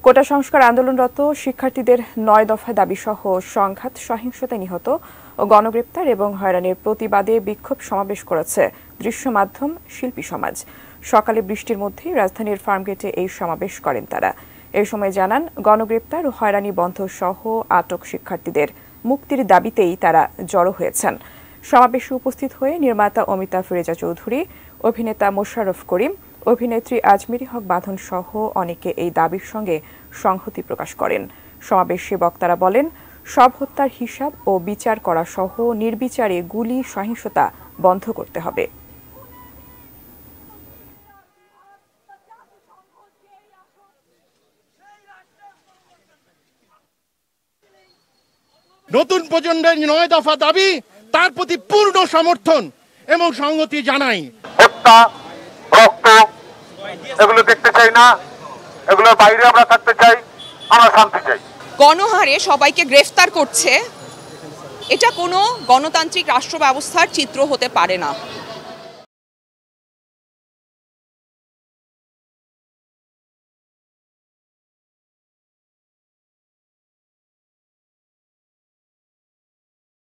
কোটা সংস্কার আন্দোলনরত শিক্ষার্থীদের ৯ দফা দাবিসহ সংঘাত সহিংসতায় নিহত ও গণগ্রেপ্তার এবং হয়রানির প্রতিবাদে বিক্ষোভ সমাবেশ করেছে দৃশ্য মাধ্যম শিল্পী সমাজ। সকালে বৃষ্টির মধ্যেই রাজধানীর ফার্মগেটে এই সমাবেশ করেন তারা। এই সময় জানান, গণগ্রেপ্তার ও হয়রানি বন্ধ সহ আটক শিক্ষার্থীদের মুক্তির দাবিতেই তারা জড়ো হয়েছেন। সমাবেশে উপস্থিত হয়ে নির্মাতা অমিতা ফিরোজা চৌধুরী, অভিনেতা মোশাররফ করিম, অভিনেত্রী আজমেরী হক বাঁধন সহ অনেকে এই দাবির সঙ্গে সংহতি প্রকাশ করেন। সমাবেশে বক্তারা বলেন, সব হত্যার হিসাব ও বিচার করা সহ নির্বিচারে গুলি সহিংসতা বন্ধ করতে হবে। নতুন প্রজন্মের ৯ দফা দাবি, তার প্রতি পূর্ণ সমর্থন এবং সংহতি জানাই। হত্যা, রক্ত এগুলো দেখতে চাই না, এগুলোর বাইরে আমরা থাকতে চাই, আমরা শান্তি চাই। গণহারে সবাইকে গ্রেফতার করছে, এটা কোনো গণতান্ত্রিক রাষ্ট্র ব্যবস্থার চিত্র হতে পারে না।